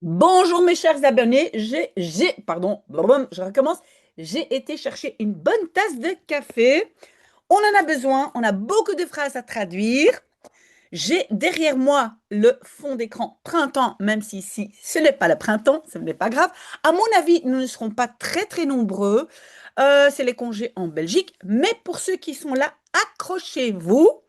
Bonjour mes chers abonnés, pardon, blablabla, je recommence. J'ai été chercher une bonne tasse de café. On en a besoin, on a beaucoup de phrases à traduire. J'ai derrière moi le fond d'écran printemps, même si ici ce n'est pas le printemps, ce n'est pas grave. À mon avis, nous ne serons pas très très nombreux. C'est les congés en Belgique, mais pour ceux qui sont là, accrochez-vous.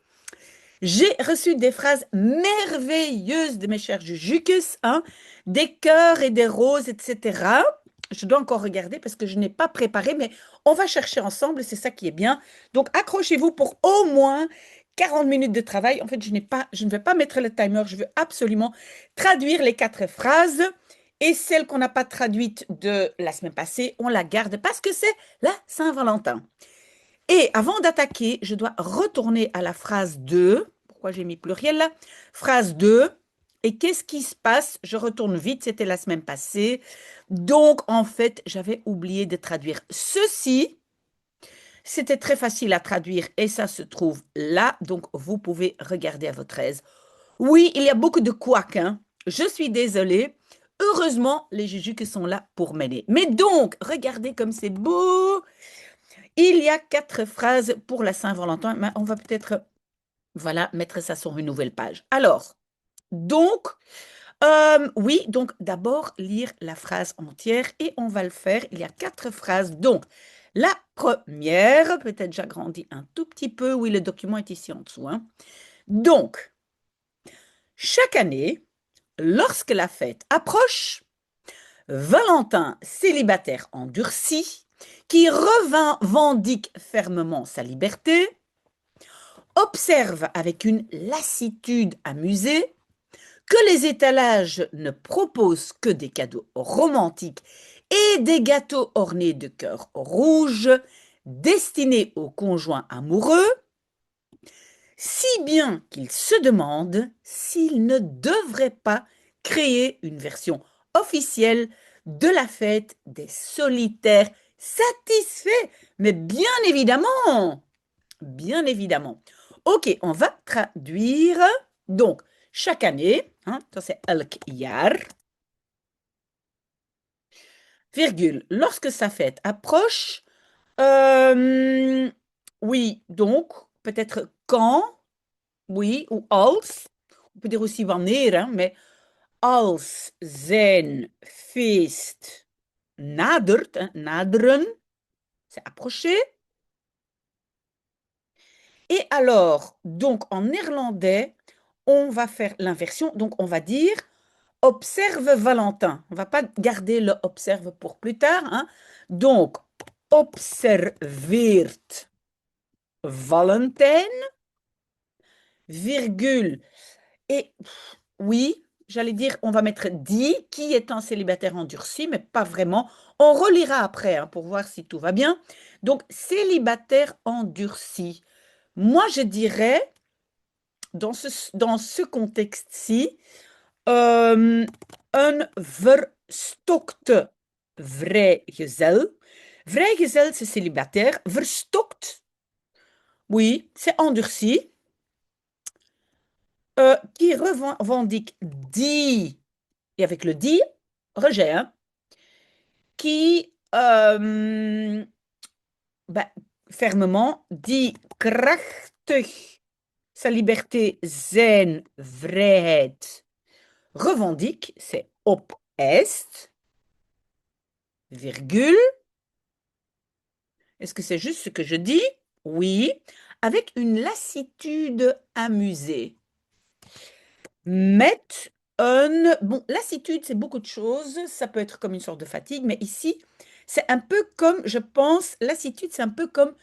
J'ai reçu des phrases merveilleuses de mes chers Jujucus, hein, des cœurs et des roses, etc. Je dois encore regarder parce que je n'ai pas préparé, mais on va chercher ensemble, c'est ça qui est bien. Donc accrochez-vous pour au moins 40 minutes de travail. En fait, je ne vais pas mettre le timer, je veux absolument traduire les quatre phrases. Et celle qu'on n'a pas traduite de la semaine passée, on la garde parce que c'est la Saint-Valentin. Et avant d'attaquer, je dois retourner à la phrase 2. Pourquoi j'ai mis pluriel là? Phrase 2. Et qu'est-ce qui se passe? Je retourne vite, c'était la semaine passée. Donc, en fait, j'avais oublié de traduire ceci. C'était très facile à traduire et ça se trouve là. Donc, vous pouvez regarder à votre aise. Oui, il y a beaucoup de couacs, hein. Je suis désolée. Heureusement, les Jujus qui sont là pour m'aider. Mais donc, regardez comme c'est beau. Il y a quatre phrases pour la Saint-Valentin, mais on va peut-être, voilà, mettre ça sur une nouvelle page. Alors, donc, oui, donc d'abord lire la phrase entière et on va le faire. Il y a quatre phrases. Donc, la première, peut-être j'agrandis un tout petit peu. Oui, le document est ici en dessous, hein. Donc, chaque année, lorsque la fête approche, Valentin, célibataire endurci, qui revendique fermement sa liberté, observe avec une lassitude amusée que les étalages ne proposent que des cadeaux romantiques et des gâteaux ornés de cœurs rouges destinés aux conjoints amoureux, si bien qu'il se demande s'il ne devrait pas créer une version officielle de la fête des solitaires satisfaits. Mais bien évidemment. Ok, on va traduire. Donc, chaque année, hein, ça c'est elk jaar, virgule, lorsque sa fête approche, euh, oui, donc, peut-être quand, oui, ou als, on peut dire aussi wanneer, hein, mais als zijn feest nadert, hein, naderen, c'est approcher. Et alors, donc en néerlandais, on va faire l'inversion, donc on va dire observe Valentin. On ne va pas garder le observe pour plus tard, hein. Donc, observeert Valentijn, virgule. Et oui, j'allais dire, on va mettre dit, qui est un célibataire endurci, mais pas vraiment. On relira après hein, pour voir si tout va bien. Donc, célibataire endurci. Moi, je dirais, dans ce contexte-ci, euh, un verstokte vrijgezel. Vrijgezel, c'est célibataire. Verstokt, oui, c'est endurci. Qui revendique dit, et avec le dit, rejet, hein, qui ben, fermement dit krachtig sa liberté, zijn vrijheid revendique, c'est op est, virgule. Est-ce que c'est juste ce que je dis? Oui, avec une lassitude amusée. Met un... Bon, lassitude, c'est beaucoup de choses. Ça peut être comme une sorte de fatigue, mais ici, c'est un peu comme, je pense, lassitude, c'est un peu comme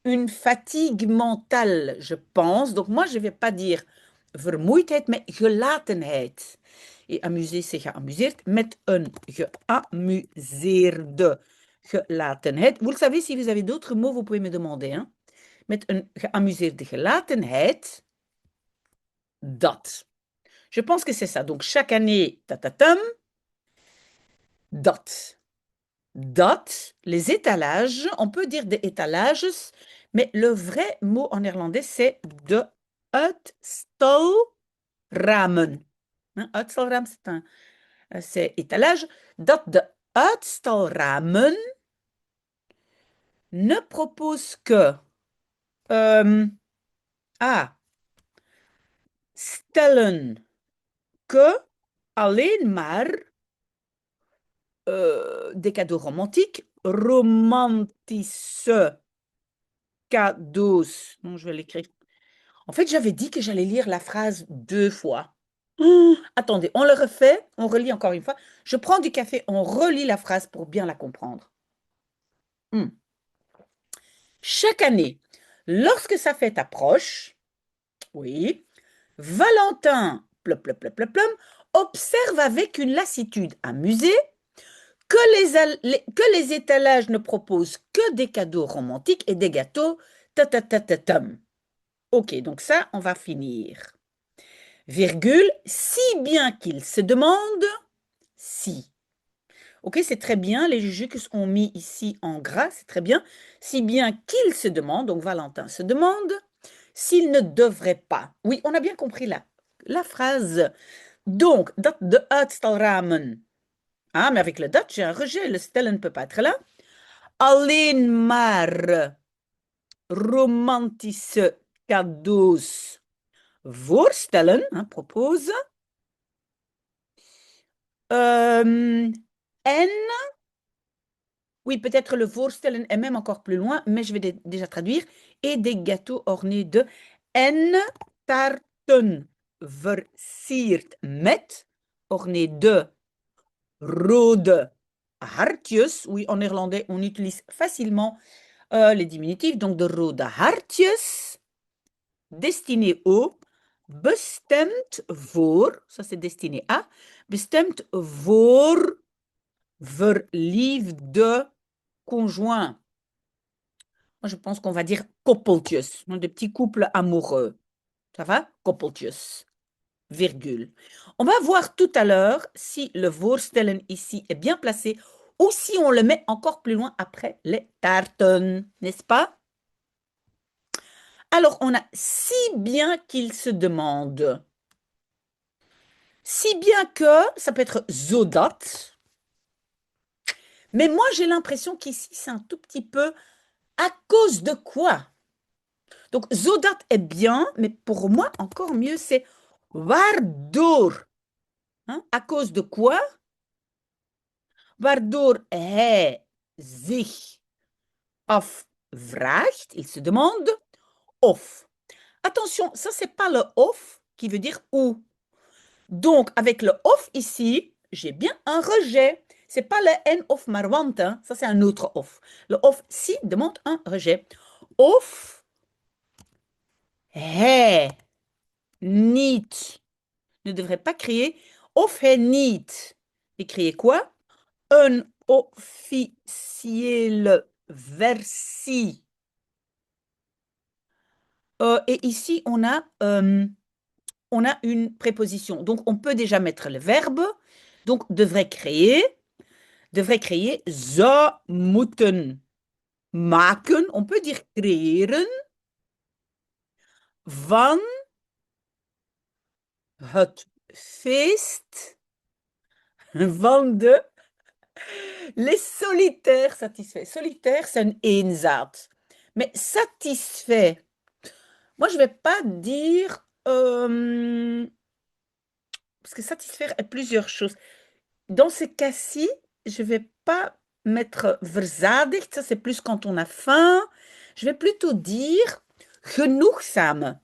une fatigue mentale, je pense. Donc moi, je ne vais pas dire vermoeidheid, mais gelatenheid. Et amuser, c'est geamuseerd, met een geamuseerde gelatenheid. Vous le savez, si vous avez d'autres mots, vous pouvez me demander. Hein? Met een geamuseerde gelatenheid, dat. Je pense que c'est ça. Donc, chaque année, tatatam, dat. Dat, les étalages, on peut dire des étalages, mais le vrai mot en néerlandais, c'est de uitstalramen. Uitstalraam, c'est c'est étalage, dat de uitstalramen ne propose que A. Stellen que alleen maar des cadeaux romantiques, romantische cadeaux. Non, je vais l'écrire. En fait, j'avais dit que j'allais lire la phrase 2 fois. Attendez, on le refait, on relit encore une fois. Je prends du café, on relit la phrase pour bien la comprendre. Hmm. Chaque année, lorsque sa fête approche, oui, Valentin, plop, plop, plop, plop, plop, observe avec une lassitude amusée que les étalages ne proposent que des cadeaux romantiques et des gâteaux. Ta, ta, ta, ta, tam. Ok, donc ça, on va finir. Virgule, si bien qu'il se demande si. Ok, c'est très bien. Les jujus que sont mis ici en gras, c'est très bien. Si bien qu'il se demande, donc Valentin se demande, s'il ne devrait pas. Oui, on a bien compris la phrase. Donc, dat de uitstalramen. Ah, mais avec le dat, j'ai un rejet. Le stellen ne peut pas être là. Alleen maar romantische cadeaus voorstellen, hein, propose. En, oui, peut-être le voorstellen est même encore plus loin, mais je vais déjà traduire. Et des gâteaux ornés de en taarten versierd met, ornés de rode hartjes. Oui, en néerlandais, on utilise facilement les diminutifs, donc de rode hartjes, destiné au, bestemd voor, ça c'est destiné à, bestemd voor verliefde conjoints. Moi, je pense qu'on va dire koppeltjes, des petits couples amoureux. Ça va? Koppeltjes, virgule. On va voir tout à l'heure si le voorstellen ici est bien placé ou si on le met encore plus loin après les taarten, n'est-ce pas? Alors, on a si bien qu'il se demande. Si bien que, ça peut être zodat. Mais moi, j'ai l'impression qu'ici, c'est un tout petit peu à cause de quoi? Donc, zodat est bien, mais pour moi, encore mieux, c'est waardoor. Hein? À cause de quoi? Waardoor hij zich afvraagt, il se demande, of. Attention, ça, c'est pas le of qui veut dire où. Donc, avec le of ici, j'ai bien un rejet. C'est pas le en of maar want, hein. Ça c'est un autre of. Le of si demande un rejet. Of hij niet ne devrait pas crier of hij niet. Et crier quoi? Een officiële versie. Et ici, on a une préposition. Donc, on peut déjà mettre le verbe. Donc, devrait créer zou moeten maken. On peut dire creëren van het feest van de les solitaires satisfaits. Solitaire, c'est un eenzaad. Mais satisfait, moi, je ne vais pas dire... parce que satisfaire est plusieurs choses. Dans ce cas-ci, je ne vais pas mettre verzadigd, ça c'est plus quand on a faim. Je vais plutôt dire genoegzaam.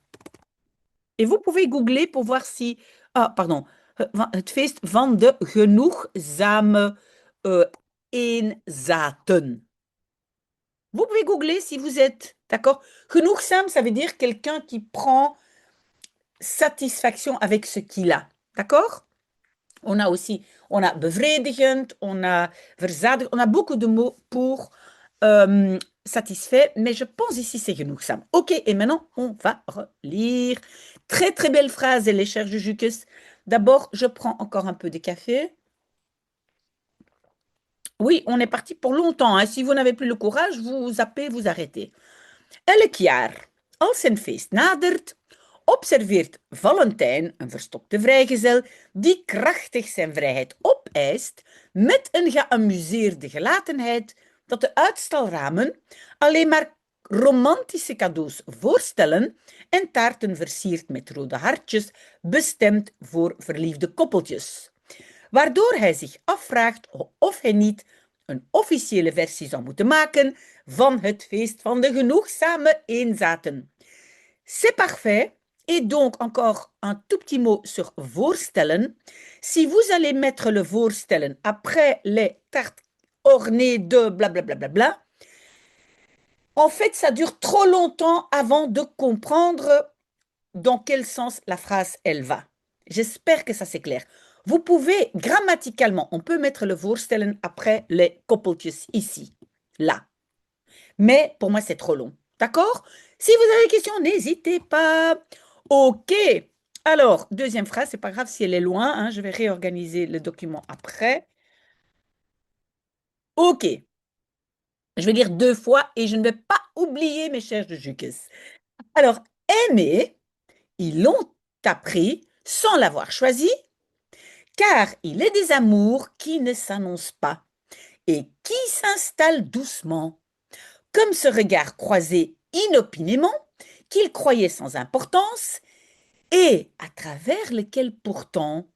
Et vous pouvez googler pour voir si... Ah, pardon. Het feest van de genoegzame eenzaten. Vous pouvez googler si vous êtes, d'accord? Genoegzaam, ça veut dire quelqu'un qui prend satisfaction avec ce qu'il a, d'accord? On a aussi, on a bevredigend, on a verzadigd, on a beaucoup de mots pour satisfait, mais je pense ici c'est genoegzaam. Ok, et maintenant on va relire. Très très belle phrase, les chers Jujukus. D'abord, je prends encore un peu de café. Oui, on est parti pour longtemps, hein. Si vous n'avez plus le courage, vous zappez, vous arrêtez. Elk jaar, als een feest nadert, observeert Valentijn, een verstopte vrijgezel, die krachtig zijn vrijheid opeist met een geamuseerde gelatenheid dat de uitstalramen alleen maar romantische cadeaus voorstellen en taarten versierd met rode hartjes, bestemd voor verliefde koppeltjes. Waardoor hij zich afvraagt of hij niet een officiële versie zou moeten maken van het feest van de genoegzame eenzaten. C'est parfait. Et donc, encore un tout petit mot sur voorstellen. Si vous allez mettre le voorstellen après les tartes ornées de blablabla, en fait, ça dure trop longtemps avant de comprendre dans quel sens la phrase elle va. J'espère que ça c'est clair. Vous pouvez, grammaticalement, on peut mettre le voorstellen après les koppeltjes ici, là. Mais pour moi, c'est trop long. D'accord? Si vous avez des questions, n'hésitez pas. OK. Alors, deuxième phrase, c'est pas grave si elle est loin, hein, je vais réorganiser le document après. OK. Je vais lire 2 fois et je ne vais pas oublier mes chers Jukes. Alors, aimer, ils l'ont appris sans l'avoir choisi, car il est des amours qui ne s'annoncent pas et qui s'installent doucement, comme ce regard croisé inopinément qu'ils croyaient sans importance et à travers lequel pourtant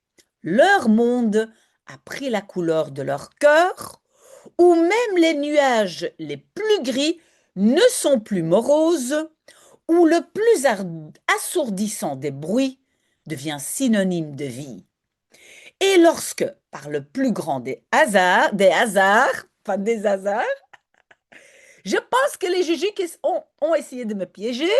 leur monde a pris la couleur de leur cœur, où même les nuages les plus gris ne sont plus moroses, où le plus assourdissant des bruits devient synonyme de vie. Et lorsque, par le plus grand des hasards, je pense que les Jujus ont essayé de me piéger,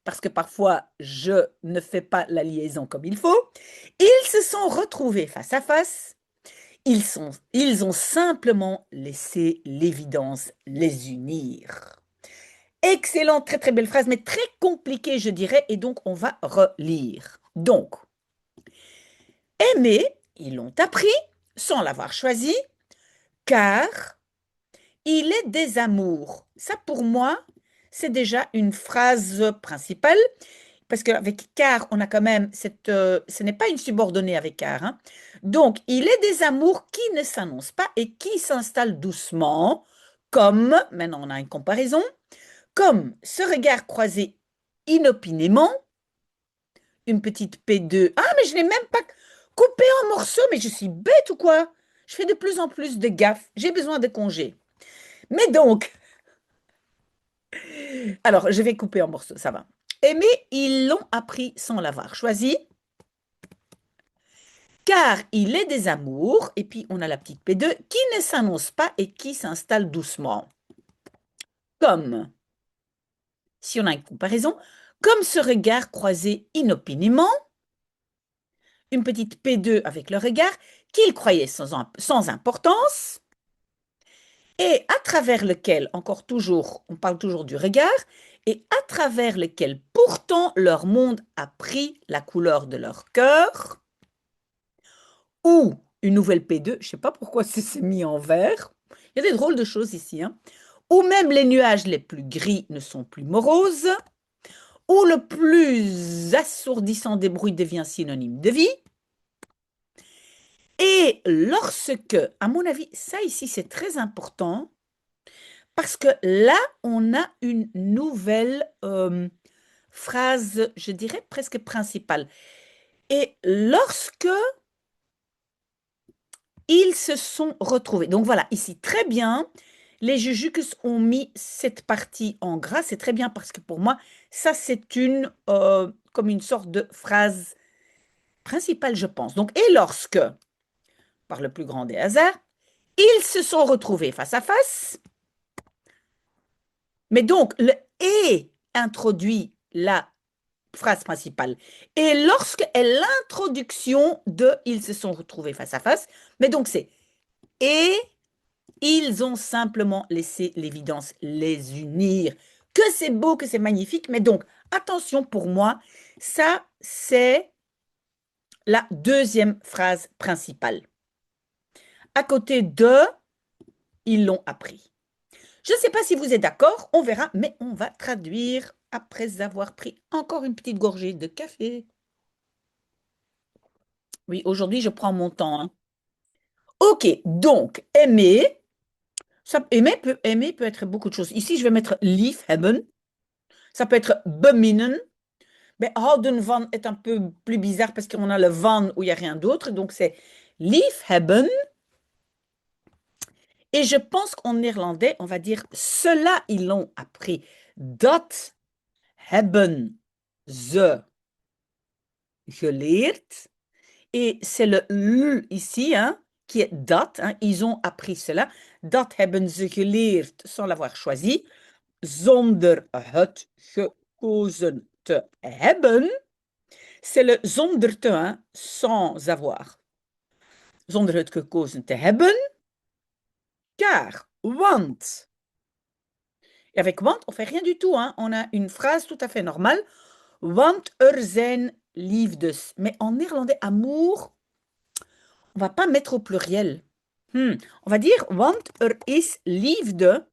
parce que parfois je ne fais pas la liaison comme il faut, ils se sont retrouvés face à face, ils ont simplement laissé l'évidence les unir. Excellent, très très belle phrase, mais très compliquée je dirais, et donc on va relire. Donc, aimer, ils l'ont appris sans l'avoir choisi, car il est des amours. Ça pour moi, c'est déjà une phrase principale, parce qu'avec car, on a quand même ce n'est pas une subordonnée avec car, hein. Donc, il est des amours qui ne s'annoncent pas et qui s'installent doucement, comme, maintenant on a une comparaison, comme ce regard croisé inopinément, une petite P2. Ah, mais je n'ai même pas coupé en morceaux, mais je suis bête ou quoi? Je fais de plus en plus de gaffes, j'ai besoin de congés. Mais donc, alors je vais couper en morceaux, ça va. Mais ils l'ont appris sans l'avoir choisi, car il est des amours, et puis on a la petite P2, qui ne s'annonce pas et qui s'installe doucement. Comme, si on a une comparaison, comme ce regard croisé inopinément, une petite P2 avec le regard, qu'il croyait sans importance, et à travers lequel, encore toujours, on parle toujours du regard, et à travers lequel pourtant leur monde a pris la couleur de leur cœur, ou une nouvelle P2, je ne sais pas pourquoi c'est mis en vert, il y a des drôles de choses ici, hein, où même les nuages les plus gris ne sont plus moroses, où le plus assourdissant des bruits devient synonyme de vie, et lorsque, à mon avis, ça ici c'est très important, parce que là, on a une nouvelle phrase, je dirais presque principale. Et lorsque ils se sont retrouvés, donc voilà, ici très bien, les Jujukus ont mis cette partie en gras, c'est très bien parce que pour moi, ça c'est comme une sorte de phrase principale, je pense. Donc, et lorsque, par le plus grand des hasards, ils se sont retrouvés face à face, mais donc le « et » introduit la phrase principale. Et lorsque est l'introduction de « ils se sont retrouvés face à face », mais donc c'est « et ils ont simplement laissé l'évidence les unir ». Que c'est beau, que c'est magnifique, mais donc attention pour moi, ça c'est la deuxième phrase principale. À côté de « ils l'ont appris ». Je ne sais pas si vous êtes d'accord, on verra, mais on va traduire après avoir pris encore une petite gorgée de café. Oui, aujourd'hui, je prends mon temps, hein. Ok, donc, aimer peut être beaucoup de choses. Ici, je vais mettre liefhebben. Ça peut être beminnen. Mais houden van est un peu plus bizarre parce qu'on a le van où il n'y a rien d'autre. Donc, c'est liefhebben. Et je pense qu'en néerlandais, on va dire cela, ils l'ont appris. Dat hebben ze geleerd. Et c'est le L ici, hein, qui est dat. Hein, ils ont appris cela. Dat hebben ze geleerd sans l'avoir choisi. Zonder het gekozen te hebben. C'est le zonder te, hein, sans avoir. Zonder het gekozen te hebben. Car, want. Et avec want, on fait rien du tout. Hein. On a une phrase tout à fait normale. Want er zijn liefdes. Mais en néerlandais, amour, on va pas mettre au pluriel. On va dire want er is liefde.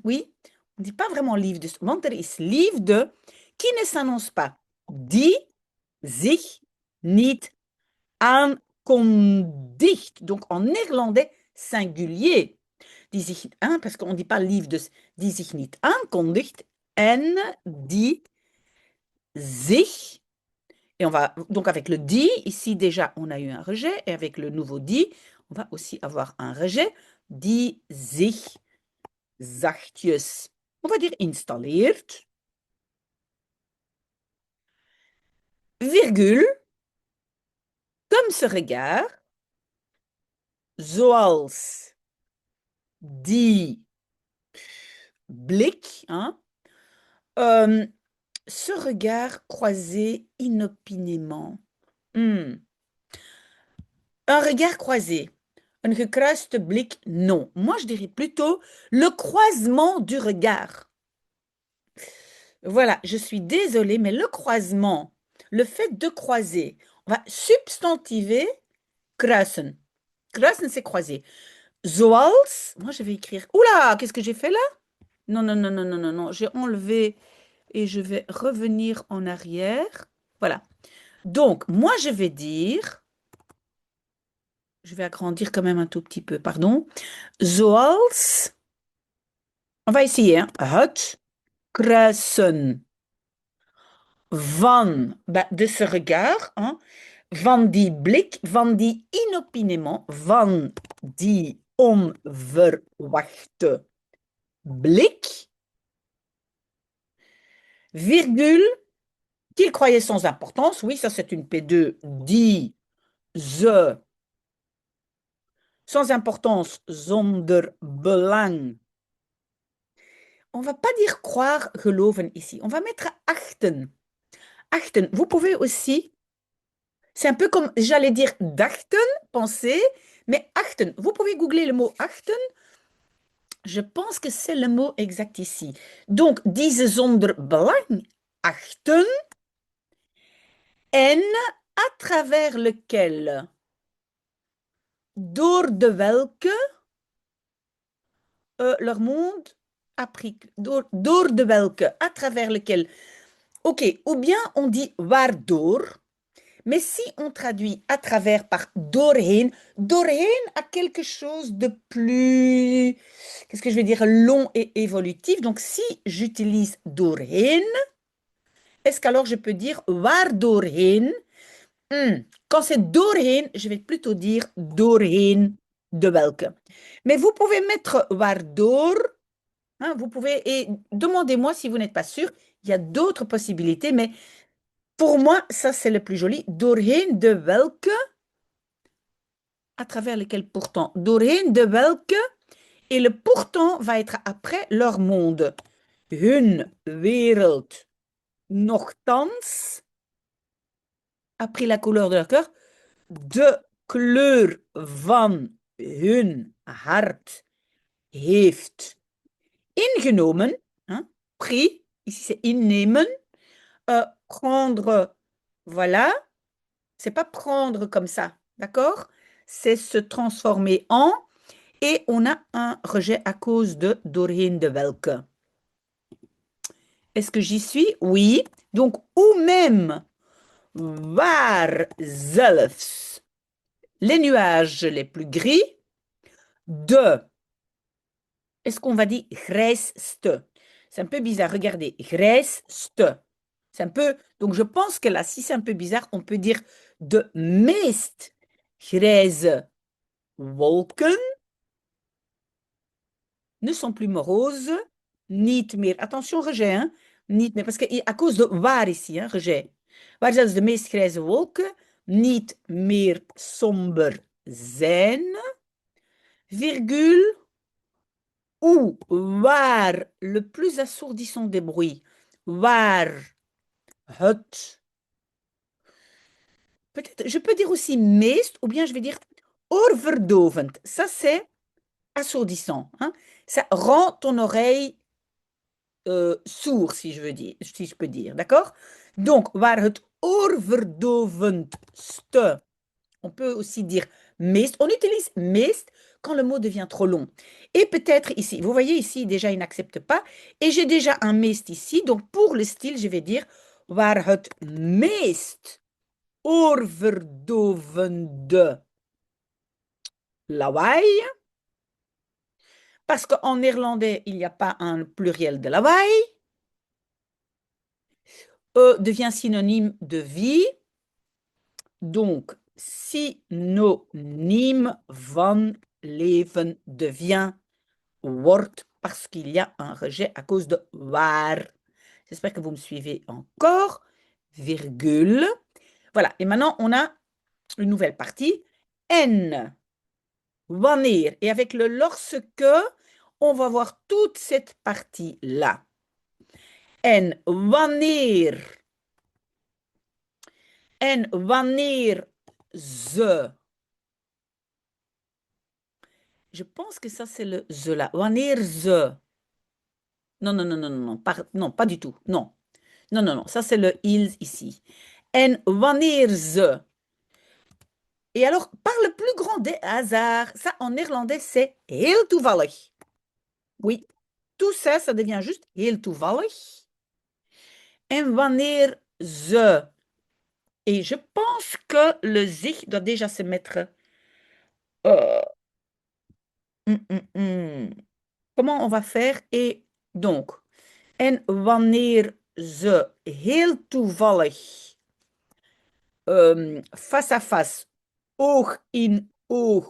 Oui, on ne dit pas vraiment liefdes. Want er is liefde qui ne s'annonce pas. Die zich niet aankondigt. Donc en néerlandais singulier. Die zich, hein, parce qu'on ne dit pas liefdes. Die zich niet aankondigt. En die zich. Et on va, donc avec le die, ici déjà on a eu un rejet. Et avec le nouveau die, on va aussi avoir un rejet. Die zich zachtjes, on va dire installeert. Virgule, comme ce regard, zoals die blik, hein, ce regard croisé inopinément. Un regard croisé. Een gekruiste blik, non. Moi, je dirais plutôt le croisement du regard. Voilà, je suis désolée, mais le croisement, le fait de croiser, on va substantiver kruisen. Kruisen, c'est croiser. Zoals, moi je vais écrire. Oula, qu'est-ce que j'ai fait là? Non, non, non, non, non, non, non. J'ai enlevé et je vais revenir en arrière. Voilà. Donc, moi je vais dire, je vais agrandir quand même un tout petit peu, pardon. Zoals, on va essayer, hein. Het kruisen van, de ce regard, hein, van die blik, van die inopinément, van die onverwachte blik, virgule, qu'il croyait sans importance, oui, ça c'est une P2, die, ze, sans importance, zonder belang. On va pas dire croire, geloven ici, on va mettre achten. Achten, vous pouvez aussi, c'est un peu comme, j'allais dire dachten, penser, mais achten, vous pouvez googler le mot achten. Je pense que c'est le mot exact ici. Donc, diese zonder belang achten en à travers lequel, door de welke, leur monde a pris, door de welke, à travers lequel. Ok, ou bien on dit waardoor, mais si on traduit à travers par doorheen, doorheen a quelque chose de plus, qu'est-ce que je vais dire, long et évolutif. Donc, si j'utilise doorheen, est-ce qu'alors je peux dire waardoorheen? Quand c'est doorheen, je vais plutôt dire doorheen de welke. Mais vous pouvez mettre waardoor, hein, vous pouvez, et demandez-moi si vous n'êtes pas sûr, il y a d'autres possibilités, mais pour moi, ça c'est le plus joli. Doorheen de welke, à travers lequel pourtant. Doorheen de welke, et le pourtant va être après leur monde. Hun wereld, nochtans, a pris la couleur de leur cœur, de kleur van hun hart heeft ingenomen, hein, pris, ici c'est innemen, prendre, voilà, c'est pas prendre comme ça, d'accord? C'est se transformer en, et on a un rejet à cause de doorheen de welke. Est-ce que j'y suis? Oui. Donc, ou même, waar zelfs les nuages les plus gris de, est-ce qu'on va dire grijste? C'est un peu bizarre. Regardez, grijste. C'est un peu, donc je pense que là, si c'est un peu bizarre, on peut dire de meest grijze wolken ne sont plus moroses, niet meer. Attention, rejet, hein? Niet meer, parce que à cause de waar ici, hein, rejet. Waar zelfs de meest grijze wolken niet meer somber zijn, virgule, ou waar le plus assourdissant des bruits, waar het, peut-être, je peux dire aussi meest, ou bien je vais dire oorverdovend. Ça, c'est assourdissant, hein? Ça rend ton oreille sourd, si je veux dire, si je peux dire, d'accord? Donc, waar het oorverdovendste, on peut aussi dire meest. On utilise meest quand le mot devient trop long. Et peut-être ici, vous voyez ici, déjà, il n'accepte pas. Et j'ai déjà un meest ici. Donc, pour le style, je vais dire waar het meest oorverdovende lawaai. Parce qu'en néerlandais, il n'y a pas un pluriel de lawaai. Devient synonyme de vie. Donc, synonyme van leven devient wordt parce qu'il y a un rejet à cause de waar. J'espère que vous me suivez encore. Virgule. Voilà. Et maintenant, on a une nouvelle partie. En, wanneer. Et avec le lorsque, on va voir toute cette partie-là. En wanneer. En wanneer ze. Je pense que ça, c'est le ze là. Wanneer ze. Non, non, non, non, non, non, non, pas du tout. Non. Non, non, non. Ça, c'est le ils ici. En wanneer ze. Et alors, par le plus grand des hasards, ça en néerlandais, c'est heel toevallig. Oui. Tout ça, ça devient juste heel toevallig. En wanneer ze. Et je pense que le zich doit déjà se mettre. euh, Comment on va faire? Et donc, en wanneer ze heel toevallig face à face, oog in oog.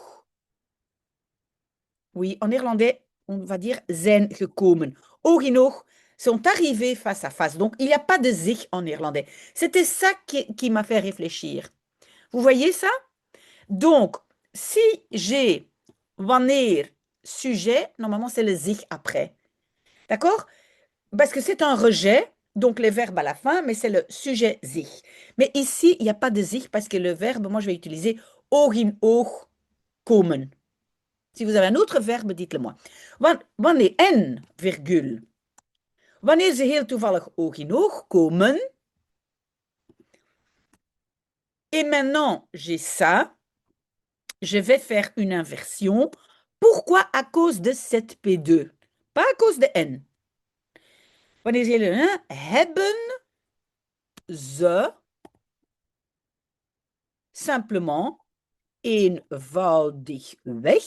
Oui, en néerlandais, on va dire zijn gekomen. Oog in oog sont arrivés face à face. Donc, il n'y a pas de zich en néerlandais. C'était ça qui m'a fait réfléchir. Vous voyez ça? Donc, si j'ai wanneer sujet, normalement, c'est le zich après. D'accord? Parce que c'est un rejet, donc les verbes à la fin, mais c'est le sujet zich. Mais ici, il n'y a pas de zich parce que le verbe, moi, je vais utiliser oog in oog komen. Si vous avez un autre verbe, dites-le moi. Wanneer en, virgule. Wanneer ze heel toevallig oog in oog komen. Et maintenant, j'ai ça. Je vais faire une inversion. Pourquoi? À cause de cette P2. Pas à cause de N. Wanneer ze heel hebben ze simplement eenvoudigweg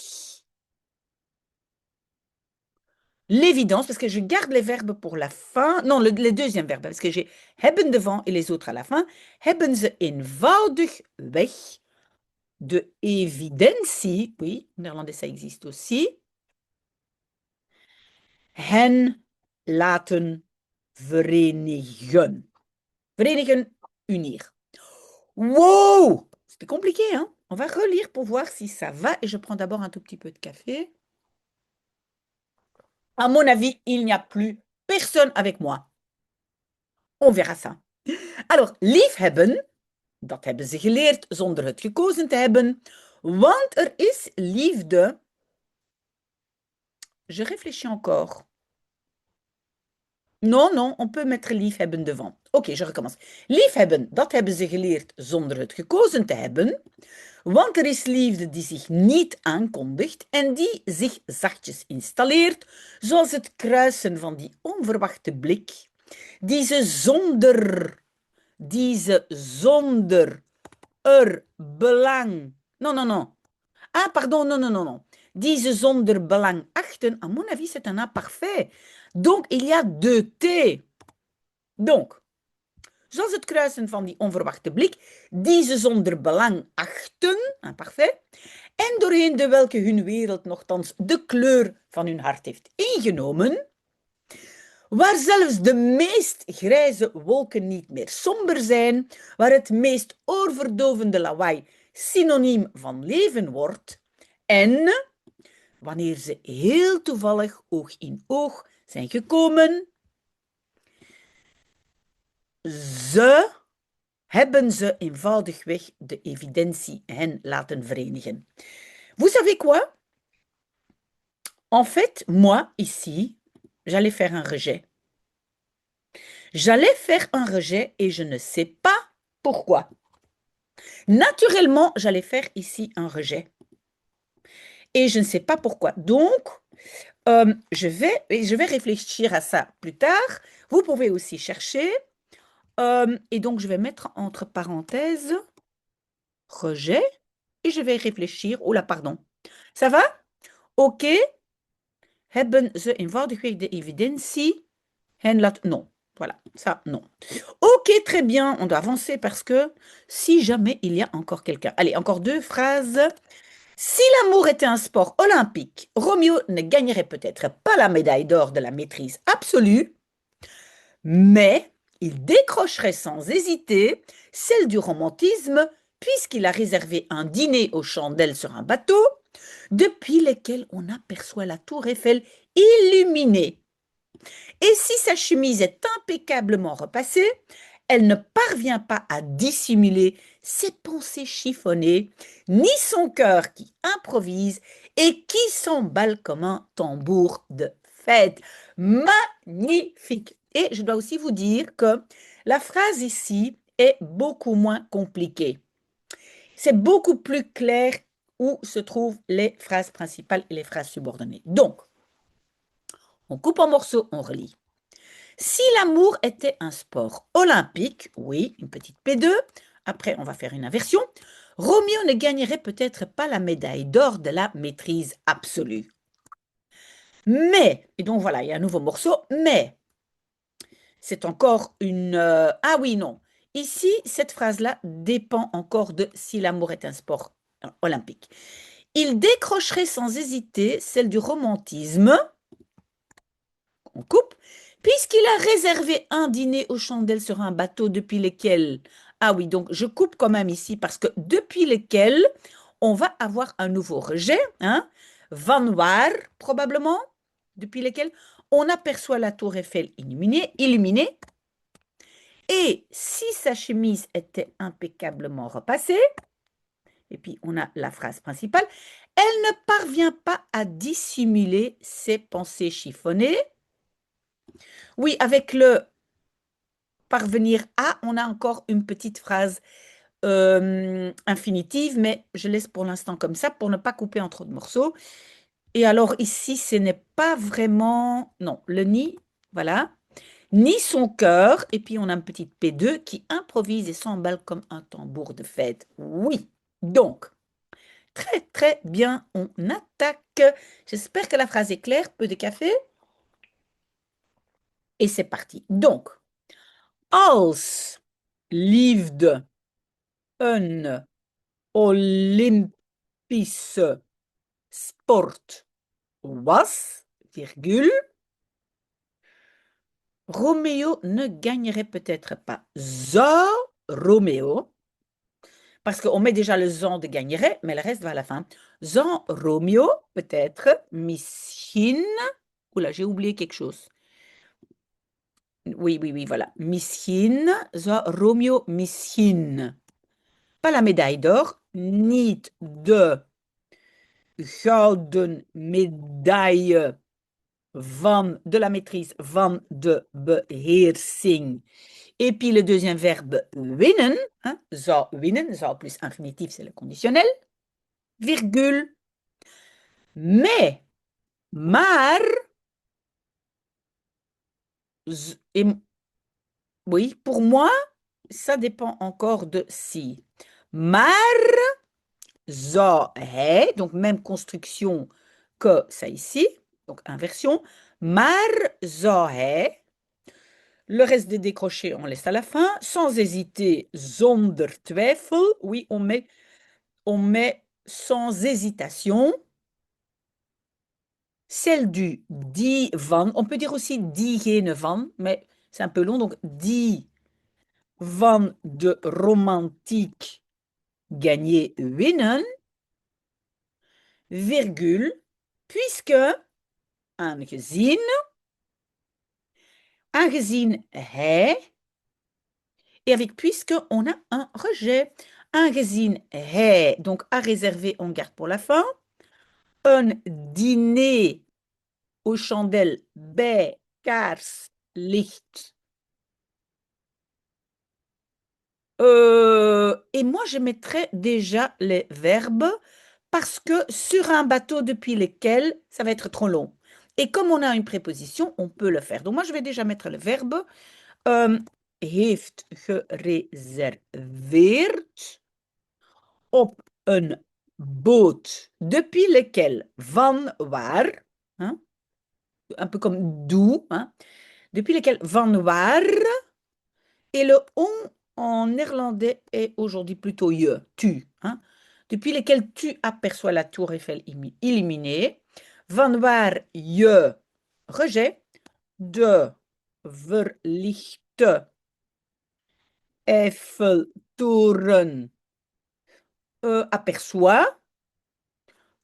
l'évidence, parce que je garde les verbes pour la fin. Non, les deuxièmes verbes, parce que j'ai hebben devant et les autres à la fin. Hebben ze eenvoudigweg de evidentie, oui, en néerlandais ça existe aussi, hen laten verenigen. Verenigen, unir. Wow! C'était compliqué, hein? On va relire pour voir si ça va. Et je prends d'abord un tout petit peu de café. À mon avis, il n'y a plus personne avec moi. On verra ça. Alors, liefhebben, dat hebben ze geleerd zonder het gekozen te hebben. Want er is liefde. Je réfléchis encore. Non, non, on peut mettre liefhebben devant. Oké, je recommence. Liefhebben, dat hebben ze geleerd zonder het gekozen te hebben. Want er is liefde die zich niet aankondigt en die zich zachtjes installeert, zoals het kruisen van die onverwachte blik, Diese zonder belang. Non, non, non. Ah, pardon, non, non, non, non. Diese zonder belang achten, à mon avis, c'est un imparfait. Donc, il y a deux T. Donc, zoals het kruisen van die onverwachte blik, die ze zonder belang achten, imparfait, en doorheen de welke hun wereld nogthans de kleur van hun hart heeft ingenomen, waar zelfs de meest grijze wolken niet meer somber zijn, waar het meest oorverdovende lawaai synoniem van leven wordt, en wanneer ze heel toevallig oog in oog zijn gekomen, hebben ze eenvoudigweg de evidentie hen laten verenigen. Vous savez quoi? En fait, moi, ici, j'allais faire un rejet. J'allais faire un rejet et je ne sais pas pourquoi. Naturellement, j'allais faire ici un rejet. Et je ne sais pas pourquoi. Donc, je vais réfléchir à ça plus tard. Vous pouvez aussi chercher. Et donc, je vais mettre entre parenthèses rejet et je vais réfléchir. Oh là, pardon. Ça va? Ok. Hebben ze eenvoudigweg de evidentie hen laat... Non. Voilà, ça, non. Ok, très bien, on doit avancer parce que si jamais il y a encore quelqu'un. Allez, encore deux phrases. Si l'amour était un sport olympique, Roméo ne gagnerait peut-être pas la médaille d'or de la maîtrise absolue, mais il décrocherait sans hésiter celle du romantisme puisqu'il a réservé un dîner aux chandelles sur un bateau depuis lesquels on aperçoit la tour Eiffel illuminée. Et si sa chemise est impeccablement repassée, elle ne parvient pas à dissimuler ses pensées chiffonnées, ni son cœur qui improvise et qui s'emballe comme un tambour de fête. Magnifique! Et je dois aussi vous dire que la phrase ici est beaucoup moins compliquée. C'est beaucoup plus clair où se trouvent les phrases principales et les phrases subordonnées. Donc, on coupe en morceaux, on relit. Si l'amour était un sport olympique, oui, une petite P2, après on va faire une inversion, Roméo ne gagnerait peut-être pas la médaille d'or de la maîtrise absolue. Mais, et donc voilà, il y a un nouveau morceau, mais, c'est encore une... ah oui, non. Ici, cette phrase-là dépend encore de si l'amour est un sport olympique. Il décrocherait sans hésiter celle du romantisme, on coupe, puisqu'il a réservé un dîner aux chandelles sur un bateau depuis lequel... Ah oui, donc je coupe quand même ici parce que depuis lequel on va avoir un nouveau rejet, hein, Van waar, probablement, depuis lequel on aperçoit la tour Eiffel illuminée. Et si sa chemise était impeccablement repassée, et puis on a la phrase principale, elle ne parvient pas à dissimuler ses pensées chiffonnées. Oui, avec le parvenir à, on a encore une petite phrase infinitive, mais je laisse pour l'instant comme ça pour ne pas couper en trop de morceaux. Et alors ici, ce n'est pas vraiment... Non, le ni, voilà. Ni son cœur, et puis on a une petite P2 qui improvise et s'emballe comme un tambour de fête. Oui, donc, très très bien, on attaque. J'espère que la phrase est claire. Peu de café. Et c'est parti. Donc, als liefde een Olympische sport was, virgule, Roméo ne gagnerait peut-être pas. Zou Roméo, parce qu'on met déjà le zon de gagnerait, mais le reste va à la fin. Zou Roméo, peut-être, misschien, oula, j'ai oublié quelque chose. Oui, oui, oui, voilà. Misschien zou Roméo misschien pas la médaille d'or, niet de gouden medaille de la maîtrise van de beheersing. Et puis le deuxième verbe winnen, hein, zou winnen, zou plus infinitif, c'est le conditionnel, virgule. Maar, Oui, pour moi, ça dépend encore de si. Maar zou hij, donc même construction que ça ici, donc inversion. Maar zou hij, le reste des décrochés, on laisse à la fin. Sans hésiter, zonder twijfel. Oui, on met sans hésitation. Celle du die van, on peut dire aussi diegene van, mais c'est un peu long, donc die van de romantiek gagner winnen, virgule, puisque, aangezien hij, et avec puisque, on a un rejet. Aangezien hij, donc à réserver, on garde pour la fin. Un dîner aux chandelles bij kaarslicht. Et moi, je mettrais déjà les verbes parce que sur un bateau depuis lequel, ça va être trop long. Et comme on a une préposition, on peut le faire. Donc moi, je vais déjà mettre le verbe. Heeft gereserveerd op een boot depuis lequel, van waar, hein, un peu comme d'où, hein, depuis lequel, van waar, et le on en néerlandais est aujourd'hui plutôt je, tu, hein, depuis lequel tu aperçois la tour Eiffel illuminée, van waar je, rejet, de verlichte Eiffeltoren aperçoit,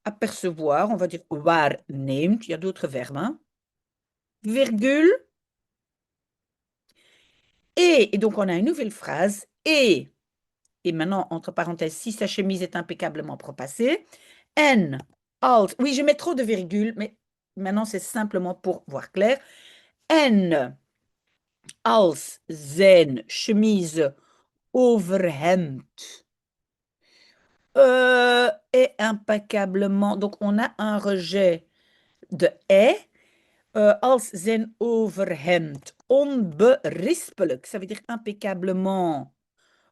apercevoir, on va dire waarneemt, il y a d'autres verbes, hein, virgule, et donc on a une nouvelle phrase, et maintenant, entre parenthèses, si sa chemise est impeccablement propassée, en als, oui, je mets trop de virgules, mais maintenant c'est simplement pour voir clair, en als zijn chemise overhemd est impeccablement, donc on a un rejet de est, als zijn overhemd onberispelijk, ça veut dire impeccablement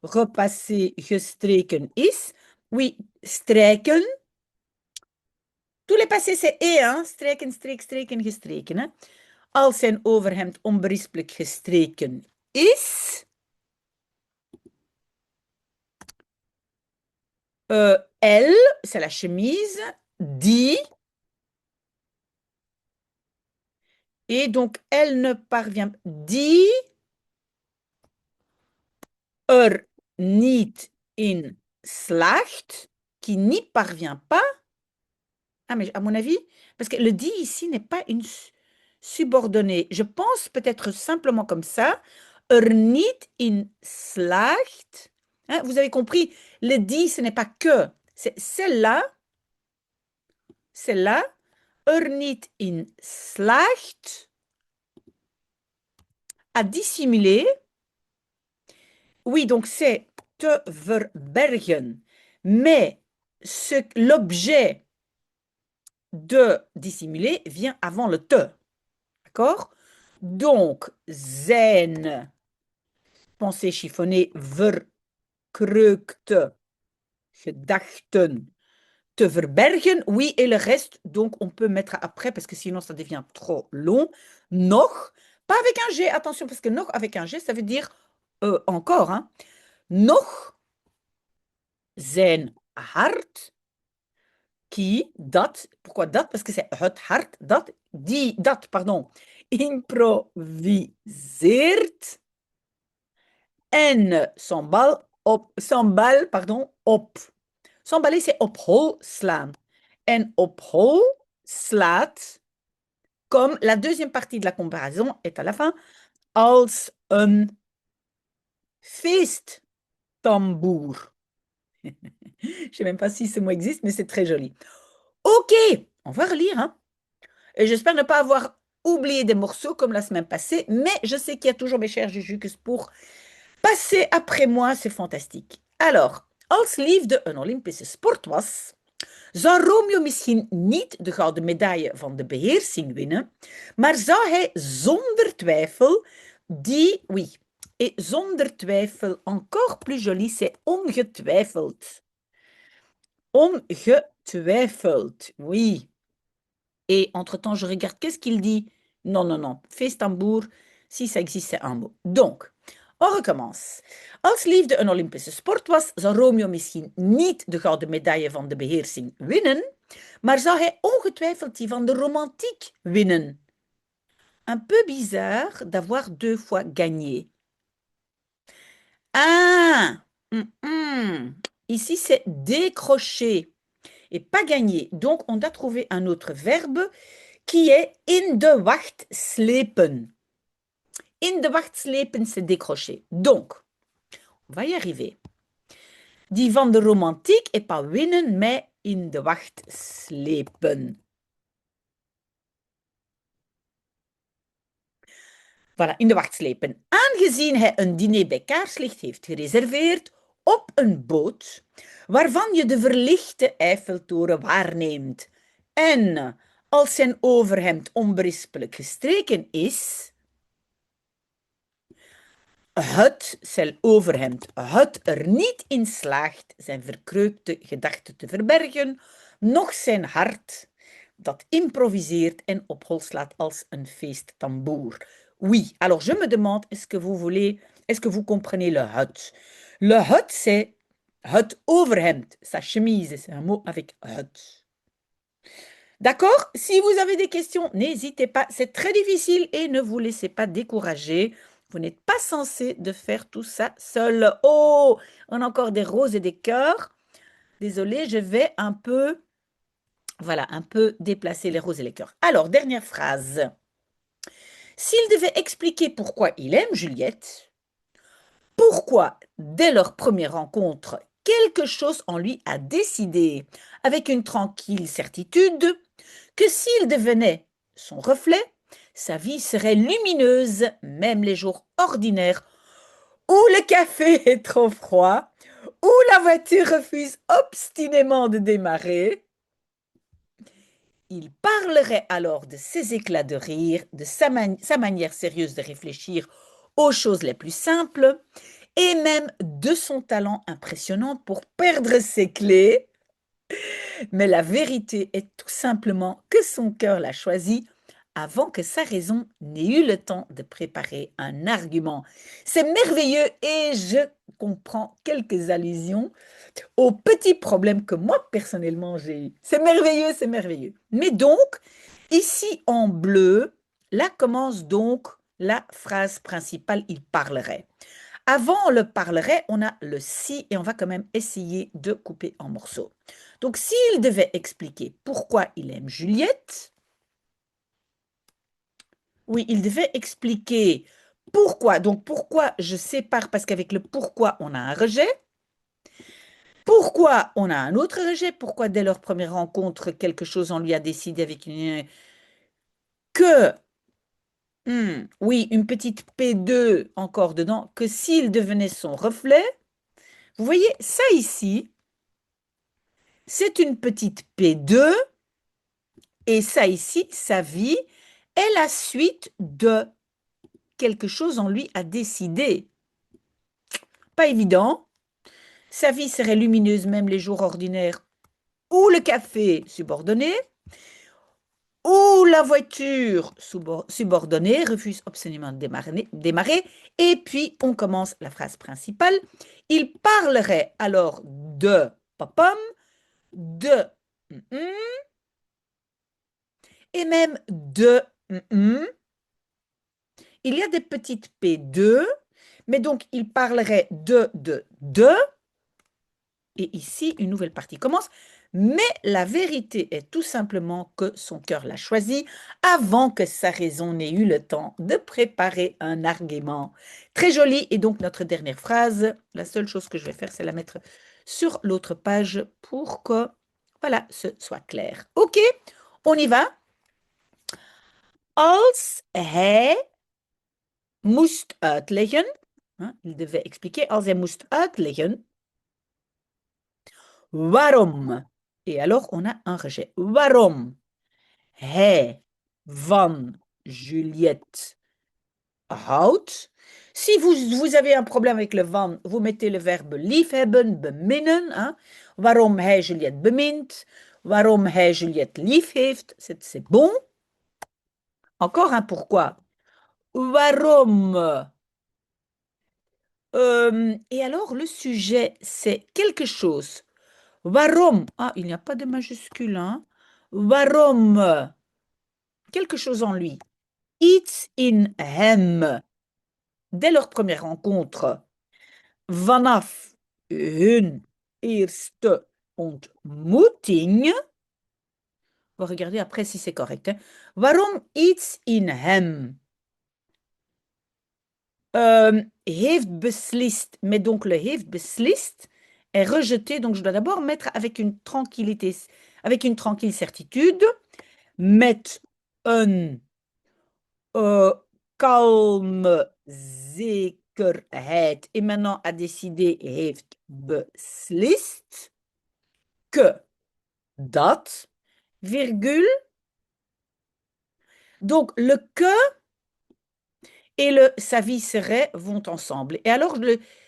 repassé, gestreken is. Oui, strijken. Tous les passés, c'est et, hein? Strijken, streek, streken, gestreken. Hè? Als zijn overhemd onberispelijk gestreken is. Elle, c'est la chemise. Die. Et donc, elle ne parvient. Die er niet in slaagt. Qui n'y parvient pas. Ah, mais à mon avis, parce que le dit ici n'est pas une subordonnée. Je pense peut-être simplement comme ça. Niet in slaagt. Hein, vous avez compris, le dit, ce n'est pas que. C'est celle-là. Celle-là. Niet in slaagt. À dissimuler. Oui, donc c'est te verbergen. Mais l'objet de dissimuler vient avant le te. D'accord? Donc, zijn, pensée chiffonnée, verkreukte gedachten te verbergen. Oui, et le reste, donc on peut mettre après parce que sinon ça devient trop long. Nog, pas avec un G, attention, parce que nog avec un G, ça veut dire encore. Hein. Nog zijn hart. Qui, dat, pourquoi dat? Parce que c'est het hart, dat, pardon, improviseert en s'emballe, pardon, op. S'emballer, c'est op hol slaan. En op hol slaat, comme la deuxième partie de la comparaison est à la fin, als een feesttamboer. Je ne sais même pas si ce mot existe, mais c'est très joli. Ok, on va relire. Hein. Et j'espère ne pas avoir oublié des morceaux comme la semaine passée, mais je sais qu'il y a toujours mes chers Jujukus pour passer après moi, c'est fantastique. Alors, als liefde een Olympische sport was, zou Romeo misschien niet de gouden medaille van de beheersing winnen, maar zou hij zonder twijfel die, oui, Et zonder twijfel, encore plus joli, c'est ongetwijfeld. Ongetwijfeld, oui. Et entre-temps, je regarde, qu'est-ce qu'il dit? Non, non, non, feestamboer, si ça existe, c'est un mot. Donc, on recommence. Als liefde een Olympische sport was, zou Romeo misschien niet de gouden medaille van de beheersing winnen, maar zou hij ongetwijfeld die van de romantiek winnen. Un peu bizarre d'avoir deux fois gagné. Ah, ici c'est décrocher et pas gagner. Donc on doit trouver un autre verbe qui est in de wacht slepen. In de wacht slepen, c'est décrocher. Donc, on va y arriver. Die van de romantiek et pas winnen, mais in de wacht slepen. Voilà, in de wacht slepen. Aangezien hij een diner bij kaarslicht heeft gereserveerd op een boot, waarvan je de verlichte Eiffeltoren waarneemt. En als zijn overhemd onberispelijk gestreken is, het, zijn overhemd, het er niet in slaagt zijn verkreukte gedachten te verbergen, noch zijn hart dat improviseert en op hol slaat als een feesttamboer. Oui, alors je me demande, est-ce que vous comprenez le het? Le het, c'est het overhemd, sa chemise, c'est un mot avec het. D'accord? Si vous avez des questions, n'hésitez pas, c'est très difficile et ne vous laissez pas décourager. Vous n'êtes pas censé de faire tout ça seul. Oh, on a encore des roses et des cœurs. Désolée, je vais un peu, voilà, un peu déplacer les roses et les cœurs. Alors, dernière phrase. S'il devait expliquer pourquoi il aime Juliette, pourquoi, dès leur première rencontre, quelque chose en lui a décidé, avec une tranquille certitude, que s'il devenait son reflet, sa vie serait lumineuse, même les jours ordinaires, où le café est trop froid, où la voiture refuse obstinément de démarrer. Il parlerait alors de ses éclats de rire, de sa manière sérieuse de réfléchir aux choses les plus simples, et même de son talent impressionnant pour perdre ses clés. Mais la vérité est tout simplement que son cœur l'a choisi avant que sa raison n'ait eu le temps de préparer un argument. C'est merveilleux et je comprends quelques allusions aux petits problèmes que moi, personnellement, j'ai eu. C'est merveilleux, c'est merveilleux. Mais donc, ici en bleu, là commence donc la phrase principale, il parlerait. Avant le parlerait, on a le si et on va quand même essayer de couper en morceaux. Donc, s'il devait expliquer pourquoi il aime Juliette, oui, il devait expliquer pourquoi. Donc, pourquoi je sépare, parce qu'avec le pourquoi, on a un rejet. Pourquoi on a un autre rejet? Pourquoi dès leur première rencontre, quelque chose on lui a décidé avec une... Que, oui, une petite P2 encore dedans, que s'il devenait son reflet, vous voyez, ça ici, c'est une petite P2 et ça ici, sa vie est la suite de quelque chose on lui a décidé. Pas évident. Sa vie serait lumineuse même les jours ordinaires où le café subordonné, où la voiture subordonnée refuse obstinément de démarrer. Et puis, on commence la phrase principale. Il parlerait alors de papam, de et même de il y a des petites P2, mais donc il parlerait de, et ici, une nouvelle partie commence. Mais la vérité est tout simplement que son cœur l'a choisi avant que sa raison n'ait eu le temps de préparer un argument. Très joli. Et donc, notre dernière phrase, la seule chose que je vais faire, c'est la mettre sur l'autre page pour que, voilà, ce soit clair. OK, on y va. Als hij moest uitleggen, il devait expliquer, als hij moest uitleggen, waarom? Et alors, on a un rejet. Waarom hij van Juliette houdt, Si vous avez un problème avec le van, vous mettez le verbe liefhebben, beminnen. Hein? Waarom hij Juliette bemint, waarom hij Juliette lief heeft, c'est bon. Encore un pourquoi. Waarom? Et alors, le sujet, c'est quelque chose. Waarom? Ah, il n'y a pas de majuscule, hein? Waarom? Quelque chose en lui. Iets in hem. Dès leur première rencontre, vanaf hun eerste ontmoeting, on va regarder après si c'est correct. Hein? Waarom iets in hem? Heeft beslist, mais donc le heeft beslist est rejeté, donc je dois d'abord mettre avec une tranquillité, avec une tranquille certitude, met een kalme zekerheid et maintenant a décidé, heeft beslist que, dat, virgule. Donc le que et le sa vie serait vont ensemble. Et alors,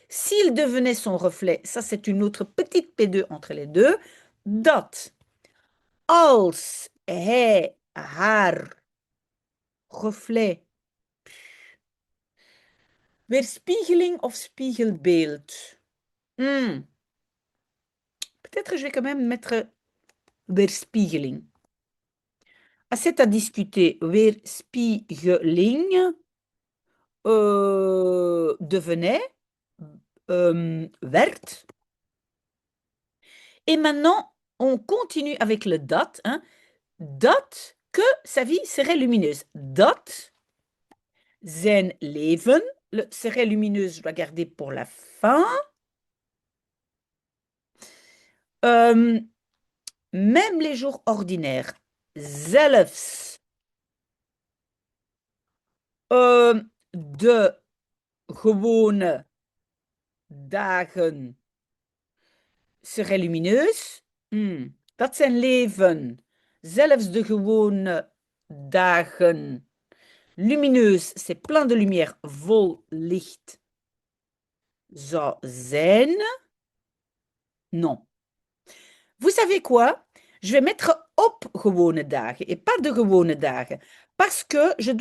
s'il devenait son reflet, ça c'est une autre petite P2 entre les deux, dat, als hij haar reflet, weerspiegeling of spiegelbeeld. Peut-être je vais quand même mettre weerspiegeling. C'est à discuter. Weerspiegeling devenait, werd. Et maintenant, on continue avec le dat. Hein. Dat, que sa vie serait lumineuse. Dat, zijn leven. Le serait lumineuse, je dois garder pour la fin. Même les jours ordinaires. Zelfs de gewone dagen serait lumineuse. Dat zijn leven. Zelfs de gewone dagen. Lumineuse, c'est plein de lumière, vol licht zou zijn. Non. Vous savez quoi? Je vais mettre op gewone dagen et pas de gewone dagen. Parce que je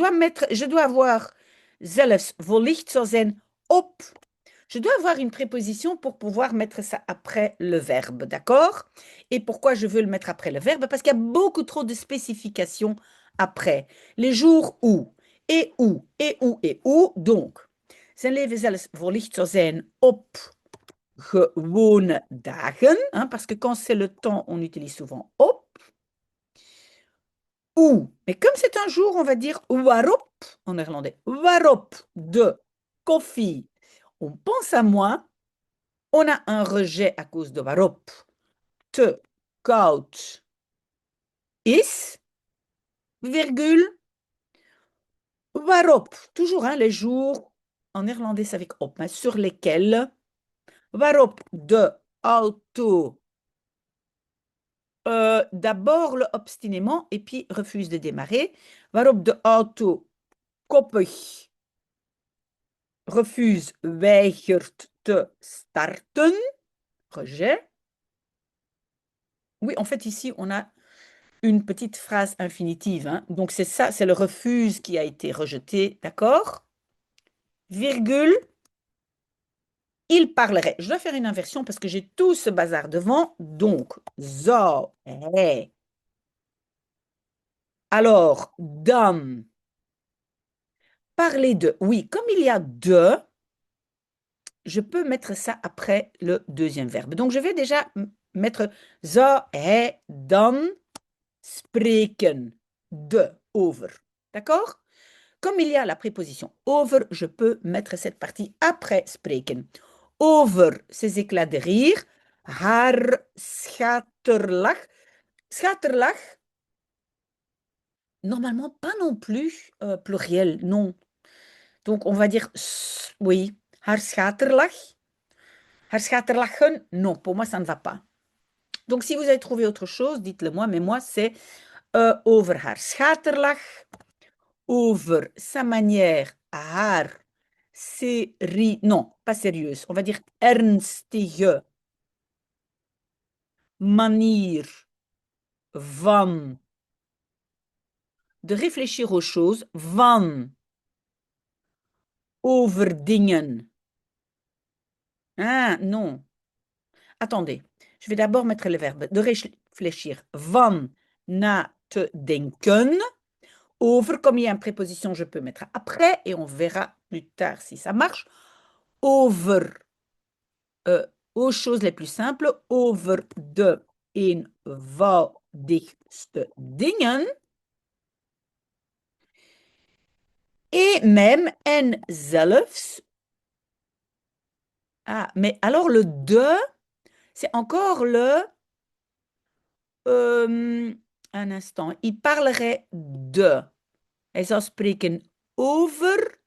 dois avoir zelfs vol licht zou zijn op. Je dois avoir une préposition pour pouvoir mettre ça après le verbe, d'accord? Et pourquoi je veux le mettre après le verbe? Parce qu'il y a beaucoup trop de spécifications après. Les jours où, et où, et où, et où. Donc, zijn leven zelfs voor licht zou zijn op gewone dagen, hein, parce que quand c'est le temps, on utilise souvent op. Ou, mais comme c'est un jour, on va dire waarop en néerlandais. Waarop de koffie, on pense à moi, on a un rejet à cause de waarop te koud is, virgule, waarop, toujours hein, les jours, en néerlandais c'est avec op, hein, sur lesquels, waarop de auto, d'abord le obstinément et puis refuse de démarrer, waarop de auto koppig refuse, weigert te starten, rejet. Oui, en fait, ici, on a une petite phrase infinitive. Hein. Donc, c'est ça, c'est le refuse qui a été rejeté, d'accord? Virgule, il parlerait. Je dois faire une inversion parce que j'ai tout ce bazar devant. Donc, zou hij. Alors, dan. Parler de. Oui, comme il y a de, je peux mettre ça après le deuxième verbe. Donc, je vais déjà mettre zou hij dan spreken de, over. D'accord? Comme il y a la préposition over, je peux mettre cette partie après spreken. Over ses éclats de rire, haar schaterlach. Schaterlach, normalement pas non plus pluriel, non. Donc on va dire oui, haar schaterlach. Haar schaterlachen, non, pour moi ça ne va pas. Donc si vous avez trouvé autre chose, dites-le moi, mais moi c'est over haar schaterlach, over sa manière, haar non, pas sérieuse, on va dire ernstige manier van de réfléchir aux choses, van over dingen. Ah, non. Attendez, je vais d'abord mettre le verbe de réfléchir. Van na te denken. Over, comme il y a une préposition, je peux mettre après et on verra plus tard si ça marche. Over, aux choses les plus simples. Over de eenvoudigste dingen. Et même en zelfs. Ah, mais alors le de, c'est encore le... un instant, il parlerait de. Hij zou spreken over,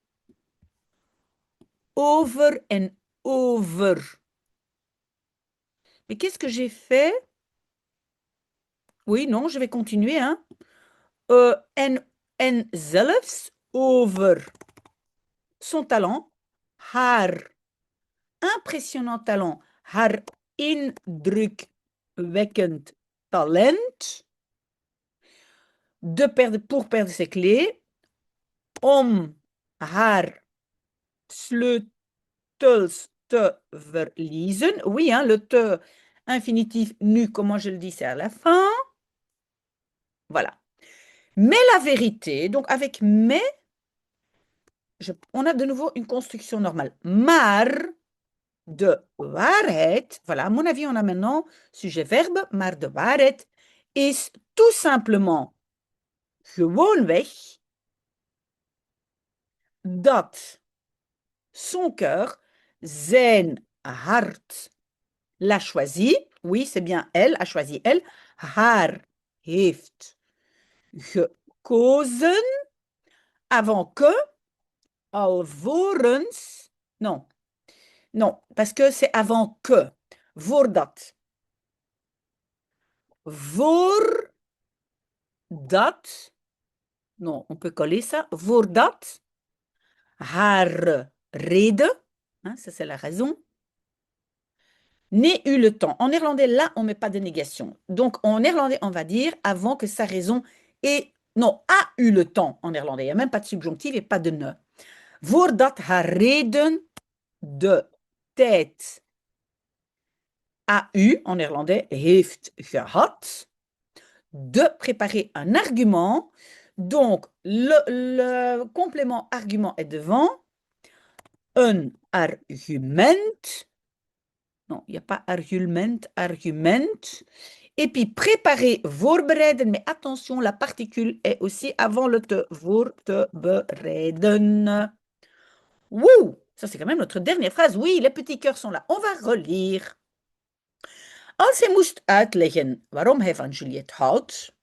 over en over. Mais qu'est-ce que j'ai fait? Oui, non, je vais continuer. Hein. En zelfs over son talent, haar impressionnant talent, haar indrukwekkend talent, pour perdre ses clés, om haar sleutels te verliezen. Oui, hein, le te infinitif nu, comment je le dis, c'est à la fin. Voilà. Mais la vérité, donc avec mais, on a de nouveau une construction normale. Maar de waarheid, voilà, à mon avis, on a maintenant sujet-verbe, maar de waarheid is tout simplement gewoonweg dat son cœur, zijn hart, l'a choisi. Oui, c'est bien elle, a choisi elle. Haar heeft gekozen avant que, alvorens, non, non, parce que c'est avant que, voordat. Voordat, non, on peut coller ça, voordat, haar reden, hein, ça c'est la raison, n'ait eu le temps. En néerlandais, là, on ne met pas de négation. Donc, en néerlandais, on va dire avant que sa raison ait, non, a eu le temps en néerlandais. Il n'y a même pas de subjonctif et pas de ne. Voordat haar reden de tijd a eu, en néerlandais, heeft gehad, de préparer un argument. Donc, le complément argument est devant. Un argument. Non, il n'y a pas argument, argument. Et puis, préparer, voorbereiden. Mais attention, la particule est aussi avant le te. Voor te bereiden. Wouh! Ça, c'est quand même notre dernière phrase. Oui, les petits cœurs sont là. On va relire. Als hij moest uitleggen waarom hij van Juliette houdt,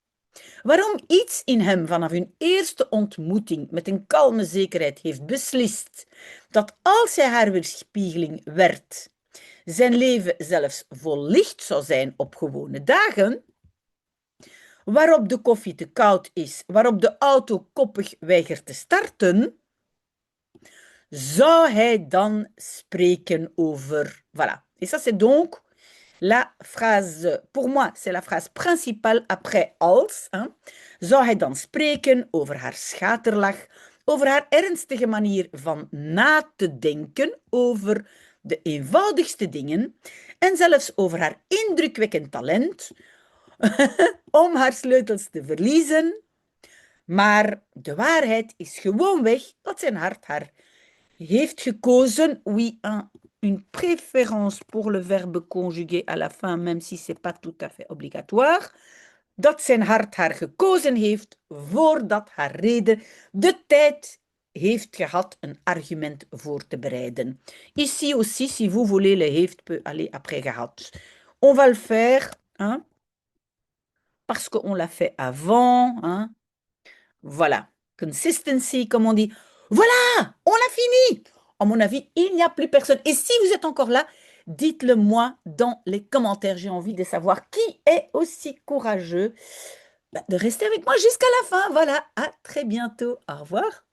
waarom iets in hem vanaf hun eerste ontmoeting met een kalme zekerheid heeft beslist dat als hij haar weerspiegeling werd, zijn leven zelfs vol licht zou zijn op gewone dagen, waarop de koffie te koud is, waarop de auto koppig weigert te starten, zou hij dan spreken over... Voilà. Et ça, c'est donc la phrase, pour moi, c'est la phrase principale après als. Hein. Zou hij dan spreken over haar schaterlach, over haar ernstige manier van na te denken, over de eenvoudigste dingen en zelfs over haar indrukwekkend talent om haar sleutels te verliezen. Maar de waarheid is gewoonweg dat zijn hart haar heeft gekozen, oui, une préférence pour le verbe conjugué à la fin, même si ce n'est pas tout à fait obligatoire, dat zijn hart haar gekozen heeft voordat haar reden de tijd heeft gehad een argument voor te bereiden. Ici aussi, si vous voulez, le heeft peut aller après gehad. On va le faire, hein, parce qu'on l'a fait avant, hein. Voilà, consistency, comme on dit. Voilà, on l'a fini. À mon avis, il n'y a plus personne. Et si vous êtes encore là, dites-le moi dans les commentaires. J'ai envie de savoir qui est aussi courageux de rester avec moi jusqu'à la fin. Voilà, à très bientôt. Au revoir.